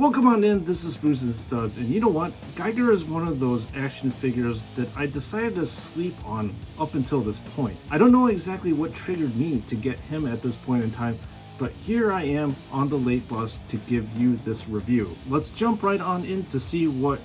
Welcome on in, this is Booze and Studs, and you know what? Geigor is one of those action figures that I decided to sleep on up until this point. I don't know exactly what triggered me to get him at this point in time, but here I am on the late bus to give you this review. Let's jump right on in to see what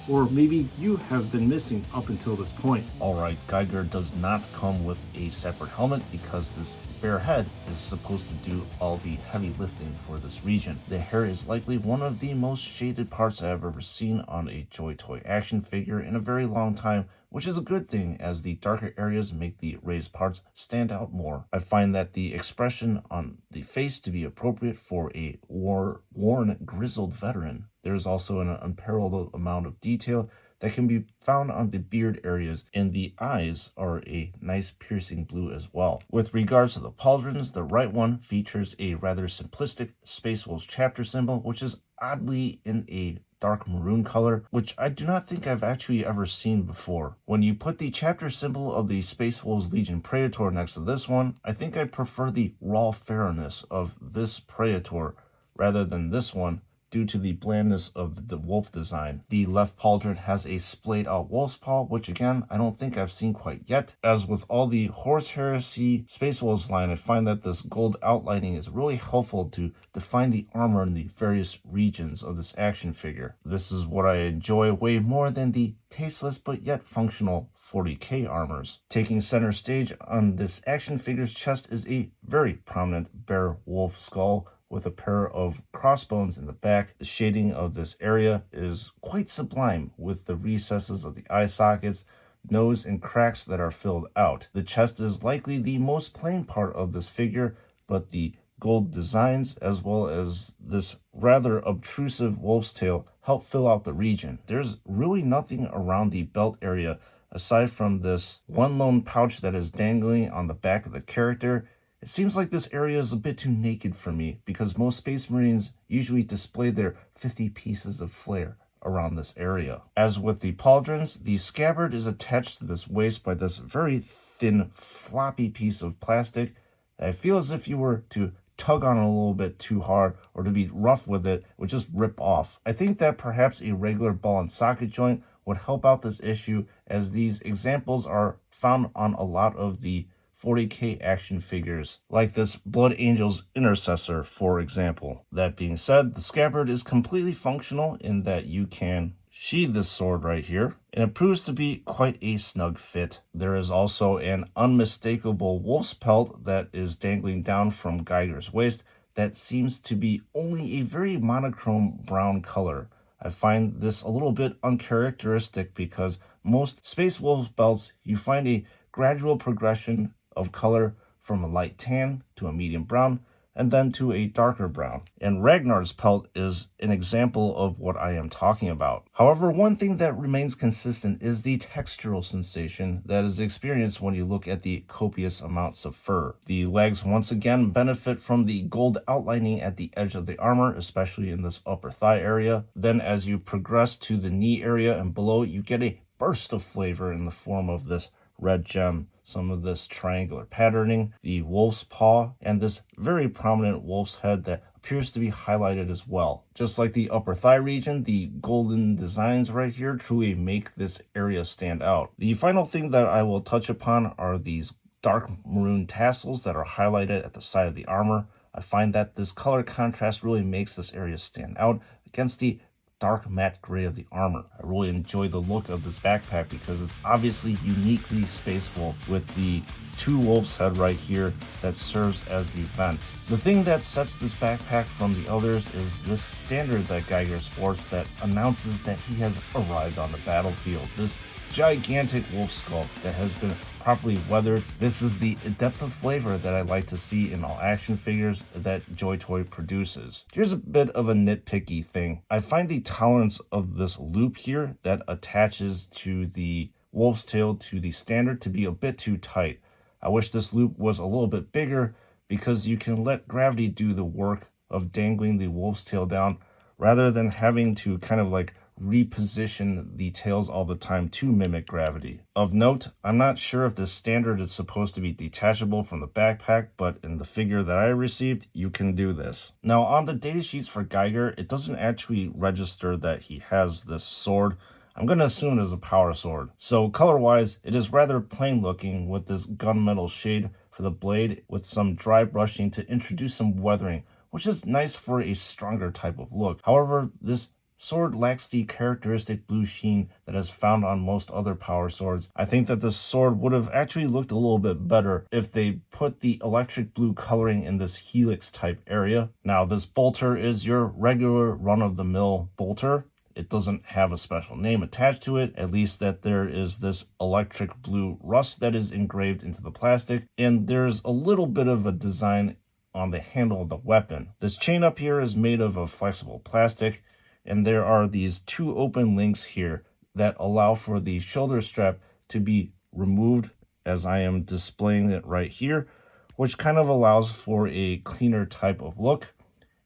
or maybe you have been missing up until this point. Alright, Geigor does not come with a separate helmet because this bare head is supposed to do all the heavy lifting for this region. The hair is likely one of the most shaded parts I have ever seen on a JoyToy action figure in a very long time, which is a good thing as the darker areas make the raised parts stand out more. I find that the expression on the face to be appropriate for a worn, grizzled veteran. There is also an unparalleled amount of detail that can be found on the beard areas, and the eyes are a nice piercing blue as well. With regards to the pauldrons, the right one features a rather simplistic Space Wolves chapter symbol, which is oddly in a dark maroon color, which I do not think I've actually ever seen before. When you put the chapter symbol of the Space Wolves Legion Praetor next to this one, I think I prefer the raw fairness of this Praetor rather than this one, due to the blandness of the wolf design. The left pauldron has a splayed out wolf's paw, which again, I don't think I've seen quite yet. As with all the Horus Heresy Space Wolves line, I find that this gold outlining is really helpful to define the armor in the various regions of this action figure. This is what I enjoy way more than the tasteless but yet functional 40k armors. Taking center stage on this action figure's chest is a very prominent bear wolf skull with a pair of crossbones in the back. The shading of this area is quite sublime, with the recesses of the eye sockets, nose, and cracks that are filled out. The chest is likely the most plain part of this figure, but the gold designs as well as this rather obtrusive wolf's tail help fill out the region. There's really nothing around the belt area aside from this one lone pouch that is dangling on the back of the character. It seems like this area is a bit too naked for me because most Space Marines usually display their 50 pieces of flair around this area. As with the pauldrons, the scabbard is attached to this waist by this very thin, floppy piece of plastic that I feel as if you were to tug on it a little bit too hard or to be rough with it would just rip off. I think that perhaps a regular ball and socket joint would help out this issue, as these examples are found on a lot of the 40k action figures, like this Blood Angel's Intercessor, for example. That being said, the scabbard is completely functional in that you can sheathe this sword right here, and it proves to be quite a snug fit. There is also an unmistakable wolf's pelt that is dangling down from Geigor's waist that seems to be only a very monochrome brown color. I find this a little bit uncharacteristic because most Space Wolves belts, you find a gradual progression of color from a light tan to a medium brown and then to a darker brown. And Ragnar's pelt is an example of what I am talking about. However, one thing that remains consistent is the textural sensation that is experienced when you look at the copious amounts of fur. The legs once again benefit from the gold outlining at the edge of the armor, especially in this upper thigh area. Then as you progress to the knee area and below, you get a burst of flavor in the form of this red gem, some of this triangular patterning, the wolf's paw, and this very prominent wolf's head that appears to be highlighted as well. Just like the upper thigh region, the golden designs right here truly make this area stand out. The final thing that I will touch upon are these dark maroon tassels that are highlighted at the side of the armor. I find that this color contrast really makes this area stand out against the dark matte gray of the armor. I really enjoy the look of this backpack because it's obviously uniquely Space Wolf, with the two wolves head right here that serves as the vents. The thing that sets this backpack from the others is this standard that Geigor sports that announces that he has arrived on the battlefield. This gigantic wolf skull that has been properly weathered. This is the depth of flavor that I like to see in all action figures that JoyToy produces. Here's a bit of a nitpicky thing. I find the tolerance of this loop here that attaches to the wolf's tail to the standard to be a bit too tight. I wish this loop was a little bit bigger because you can let gravity do the work of dangling the wolf's tail down rather than having to kind of like reposition the tails all the time to mimic gravity. Of note, I'm not sure if this standard is supposed to be detachable from the backpack, but in the figure that I received, you can do this. Now on the datasheets for Geigor, it doesn't actually register that he has this sword. I'm going to assume it is a power sword. So color-wise, it is rather plain looking with this gunmetal shade for the blade with some dry brushing to introduce some weathering, which is nice for a stronger type of look. However, this sword lacks the characteristic blue sheen that is found on most other power swords. I think that this sword would have actually looked a little bit better if they put the electric blue coloring in this helix type area. Now this bolter is your regular run-of-the-mill bolter. It doesn't have a special name attached to it, at least that there is this electric blue rust that is engraved into the plastic, and there's a little bit of a design on the handle of the weapon. This chain up here is made of a flexible plastic, and there are these two open links here that allow for the shoulder strap to be removed, as I am displaying it right here, which kind of allows for a cleaner type of look.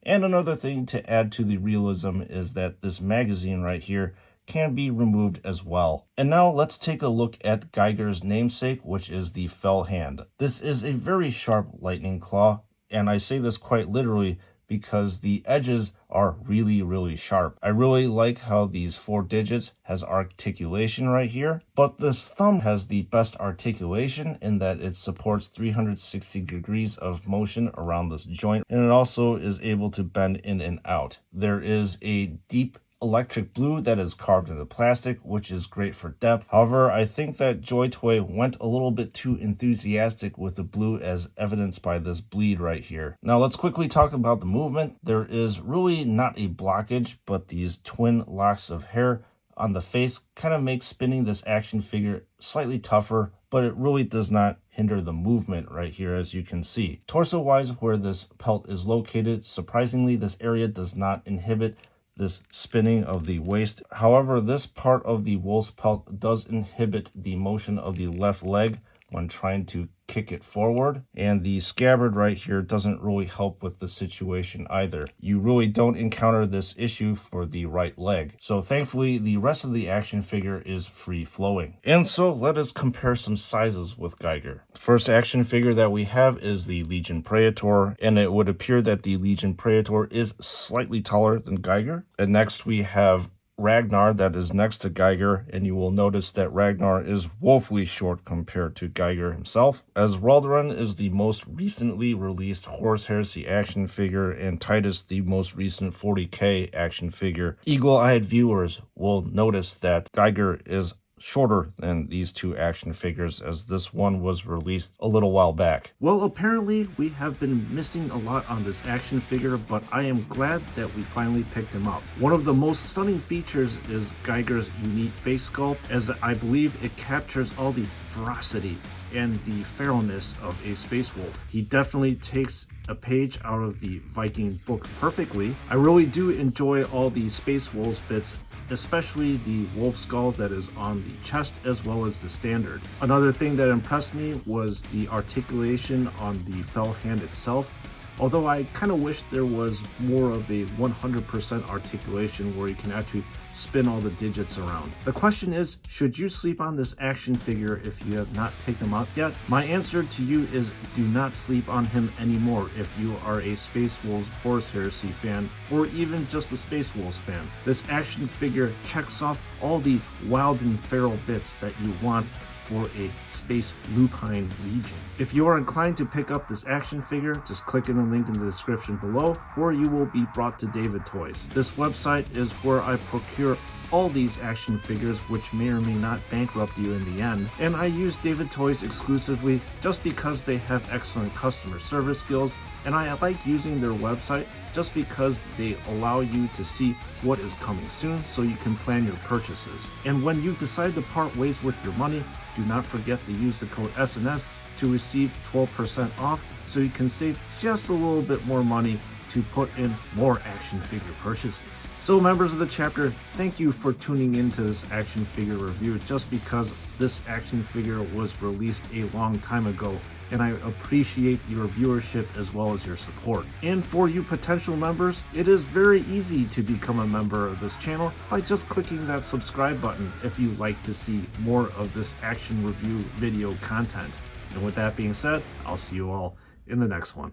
And another thing to add to the realism is that this magazine right here can be removed as well. And now let's take a look at Geigor's namesake, which is the Fell-Hand. This is a very sharp lightning claw, and I say this quite literally because the edges are really sharp. I really like how these 4 digits has articulation right here, but this thumb has the best articulation in that it supports 360 degrees of motion around this joint, and it also is able to bend in and out. There is a deep electric blue that is carved into plastic, which is great for depth. However, I think that JoyToy went a little bit too enthusiastic with the blue, as evidenced by this bleed right here. Now let's quickly talk about the movement. There is really not a blockage, but these twin locks of hair on the face kind of make spinning this action figure slightly tougher, but it really does not hinder the movement right here, as you can see. Torso wise, where this pelt is located, surprisingly this area does not inhibit this spinning of the waist. However, this part of the wolf's pelt does inhibit the motion of the left leg when trying to kick it forward, and the scabbard right here doesn't really help with the situation either. You really don't encounter this issue for the right leg. So thankfully, the rest of the action figure is free flowing. And so let us compare some sizes with Geigor. The first action figure that we have is the Legion Praetor, and it would appear that the Legion Praetor is slightly taller than Geigor. And next we have Ragnar, that is next to Geigor, and you will notice that Ragnar is woefully short compared to Geigor himself, as Raldoran is the most recently released Horus Heresy action figure, and Titus the most recent 40k action figure. Eagle-eyed viewers will notice that Geigor is shorter than these two action figures, as this one was released a little while back. Well, apparently we have been missing a lot on this action figure, but I am glad that we finally picked him up. One of the most stunning features is Geigor's unique face sculpt, as I believe it captures all the ferocity and the feralness of a space wolf. He definitely takes a page out of the Viking book perfectly. I really do enjoy all the space wolves bits, especially the wolf skull that is on the chest as well as the standard. Another thing that impressed me was the articulation on the Fell-Hand itself, although I kind of wish there was more of a 100% articulation where you can actually spin all the digits around. The question is, should you sleep on this action figure if you have not picked him up yet? My answer to you is do not sleep on him anymore if you are a Space Wolves Horus Heresy fan, or even just a Space Wolves fan. This action figure checks off all the wild and feral bits that you want for a space lupine legion. If you are inclined to pick up this action figure, just click in the link in the description below, or you will be brought to David Toys. This website is where I procure all these action figures, which may or may not bankrupt you in the end, and I use David Toys exclusively just because they have excellent customer service skills, and I like using their website just because they allow you to see what is coming soon so you can plan your purchases. And when you decide to part ways with your money, do not forget to use the code SNS to receive 12% off so you can save just a little bit more money to put in more action figure purchases. So members of the chapter, thank you for tuning into this action figure review. Just because this action figure was released a long time ago and I appreciate your viewership as well as your support. And for you potential members, it is very easy to become a member of this channel by just clicking that subscribe button if you like to see more of this action review video content. And with that being said, I'll see you all in the next one.